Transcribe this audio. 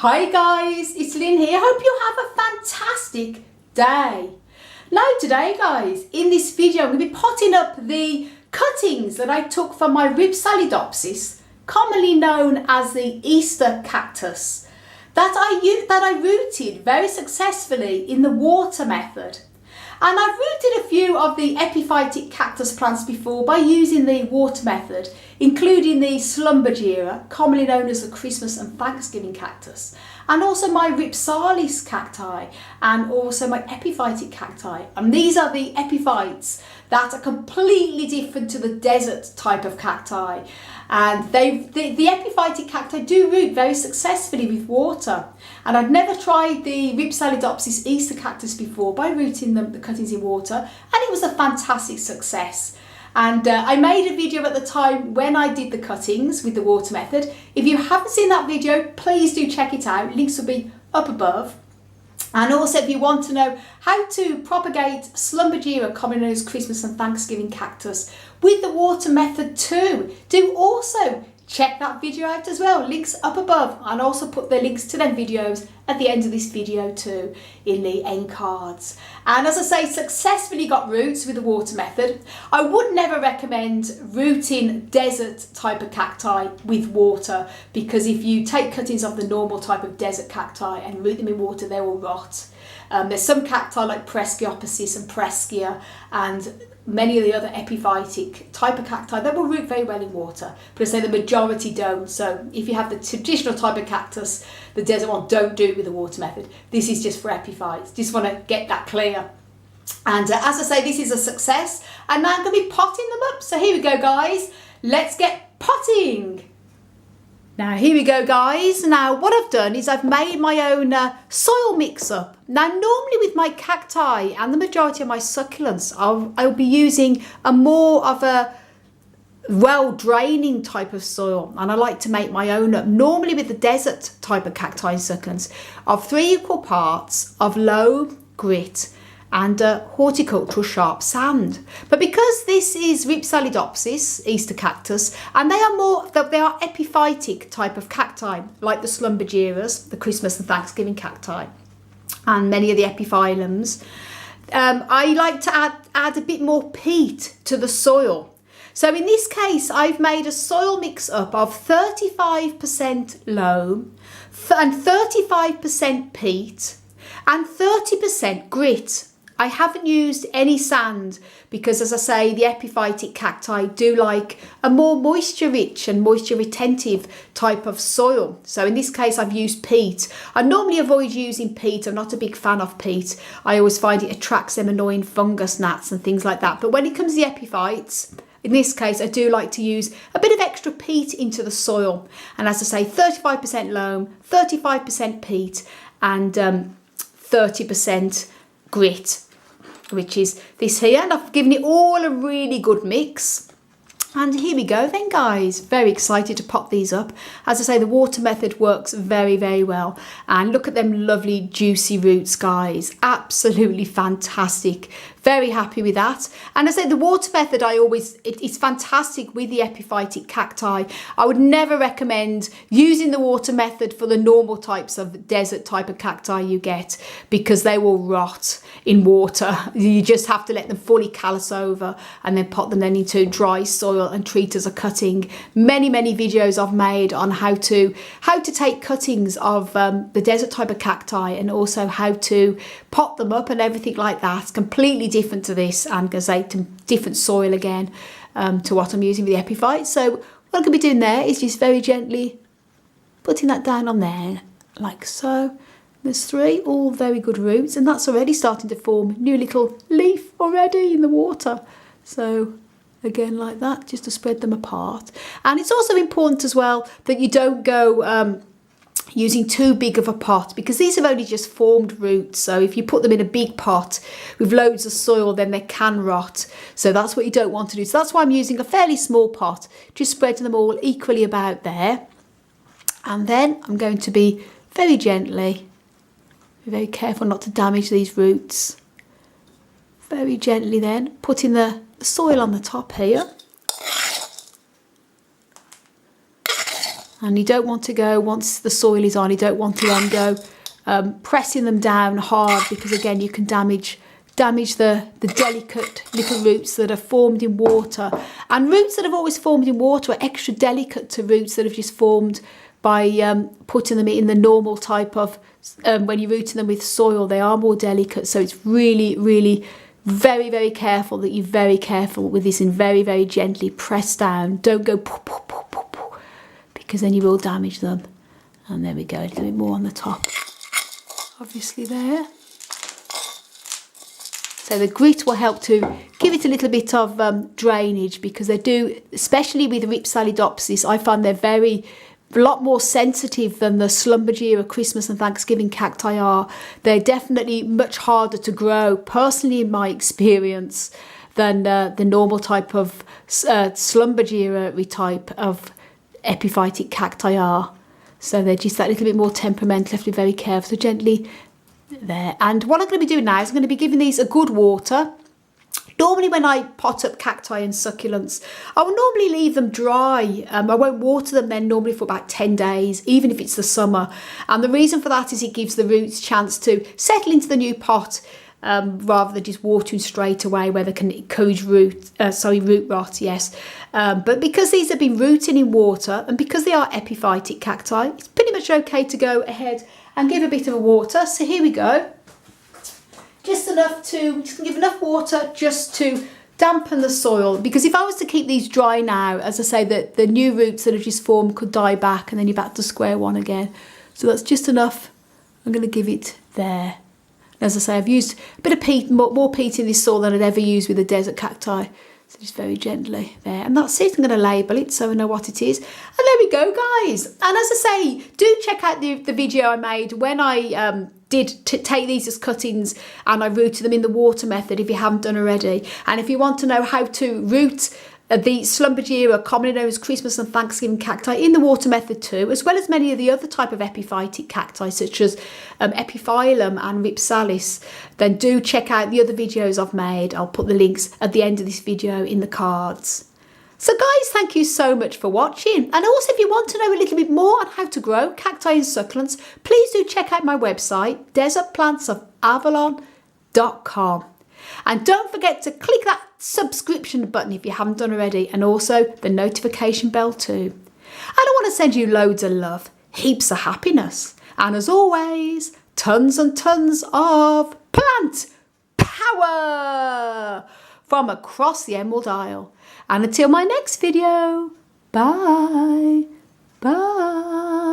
Hi guys, it's Lynn here. Hope you have a fantastic day. Now today guys, in this video I'm going to be potting up the cuttings that I took from my Rhipsalidopsis, commonly known as the Easter Cactus, that I rooted very successfully in the water method. And I've rooted a few of the epiphytic cactus plants before by using the water method, including the Slumbergera, commonly known as the Christmas and Thanksgiving cactus, and also my Rhipsalis cacti, and also my epiphytic cacti. And these are the epiphytes that are completely different to the desert type of cacti. And the epiphytic cacti do root very successfully with water. And I'd never tried the Rhipsalidopsis Easter Cactus before by rooting the cuttings in water, and it was a fantastic success. And I made a video at the time when I did the cuttings with the water method. If you haven't seen that video, please do check it out. Links will be up above. And also if you want to know how to propagate Slumbergera, commonly known as Christmas and Thanksgiving cactus, with the water method too, do also check that video out as well. Links up above, and also put the links to them videos at the end of this video too in the end cards. And as I say, successfully got roots with the water method. I would never recommend rooting desert type of cacti with water, because if you take cuttings of the normal type of desert cacti and root them in water, they will rot. There's some cacti like Prescyopsis and Preschia and many of the other epiphytic type of cacti that will root very well in water, but I say the majority don't. So if you have the traditional type of cactus, the desert one, don't do it with the water method. This is just for epiphytes. Just want to get that clear. And as I say, this is a success, and now I'm going to be potting them up. So here we go guys, let's get potting. Now here we go guys. Now what I've done is I've made my own soil mix up. Now normally with my cacti and the majority of my succulents, I'll be using a more of a well draining type of soil, and I like to make my own up, normally with the desert type of cacti and succulents, of 3 equal parts of loam, grit and horticultural sharp sand. But because this is Rhipsalidopsis Easter Cactus, and they are epiphytic type of cacti, like the Slumbergeras, the Christmas and Thanksgiving cacti, and many of the epiphyllums, I like to add a bit more peat to the soil. So in this case, I've made a soil mix up of 35% loam and 35% peat and 30% grit. I haven't used any sand because, as I say, the epiphytic cacti do like a more moisture rich and moisture retentive type of soil. So in this case, I've used peat. I normally avoid using peat. I'm not a big fan of peat. I always find it attracts them annoying fungus gnats and things like that. But when it comes to the epiphytes, in this case, I do like to use a bit of extra peat into the soil. And as I say, 35% loam, 35% peat and 30% grit, which is this here, and I've given it all a really good mix. And here we go then guys, very excited to pop these up. As I say, the water method works very, very well. And look at them lovely juicy roots guys, absolutely fantastic. Very happy with that. And as I say, the water method, it's fantastic with the epiphytic cacti. I would never recommend using the water method for the normal types of desert type of cacti you get, because they will rot in water. You just have to let them fully callus over and then pot them then into dry soil and treat as a cutting. Many videos I've made on how to take cuttings of the desert type of cacti, and also how to pot them up and everything like that. Completely different to this, and to different soil again to what I'm using with the epiphytes. So what I'm going to be doing there is just very gently putting that down on there like so. There's 3 all very good roots, and that's already starting to form new little leaf already in the water. So again like that, just to spread them apart. And it's also important as well that you don't go using too big of a pot, because these have only just formed roots. So if you put them in a big pot with loads of soil, then they can rot. So that's what you don't want to do. So that's why I'm using a fairly small pot, just spreading them all equally about there. And then I'm going to be very gently, be very careful not to damage these roots. Very gently then putting the soil on the top here. And you don't want to go, once the soil is on, you don't want to then go pressing them down hard, because again you can damage the delicate little roots that are formed in water. And roots that have always formed in water are extra delicate to roots that have just formed by putting them in the normal type of, when you're rooting them with soil, they are more delicate. So it's really, really very, very careful that you're very careful with this, and very, very gently press down. Don't go poo, poo, poo, poo, poo, because then you will damage them. And there we go, a little bit more on the top, obviously there. So the grit will help to give it a little bit of drainage, because they do, especially with Rhipsalidopsis, I find they're a lot more sensitive than the Schlumbergera Christmas and Thanksgiving cacti are. They're definitely much harder to grow, personally in my experience, than the normal type of Schlumbergera type of epiphytic cacti are. So they're just that little bit more temperamental, have to be very careful. So gently there. And what I'm going to be doing now is I'm going to be giving these a good water. Normally when I pot up cacti and succulents, I will normally leave them dry. I won't water them then normally for about 10 days, even if it's the summer. And the reason for that is it gives the roots a chance to settle into the new pot, rather than just watering straight away, where they can encourage root rot, yes. But because these have been rooting in water, and because they are epiphytic cacti, it's pretty much okay to go ahead and give a bit of water. So here we go. Just give enough water just to dampen the soil, because if I was to keep these dry now, as I say, the new roots that have just formed could die back, and then you're back to square one again. So that's just enough. I'm going to give it there. As I say, I've used a bit of peat, more peat in this soil than I'd ever use with the desert cacti. So just very gently there. And that's it. I'm going to label it so I know what it is. And there we go, guys. And as I say, do check out the video I made when I did take these as cuttings and I rooted them in the water method, if you haven't done already. And if you want to know how to root the Schlumbergera, commonly known as Christmas and Thanksgiving cacti, in the water method too, as well as many of the other type of epiphytic cacti such as Epiphyllum and Rhipsalis, then do check out the other videos I've made. I'll put the links at the end of this video in the cards. So guys, thank you so much for watching. And also, if you want to know a little bit more on how to grow cacti and succulents, please do check out my website, desertplantsofavalon.com. And don't forget to click that subscription button if you haven't done already, and also the notification bell too. And I want to send you loads of love, heaps of happiness, and as always, tons and tons of plant power from across the Emerald Isle. And until my next video, bye, bye.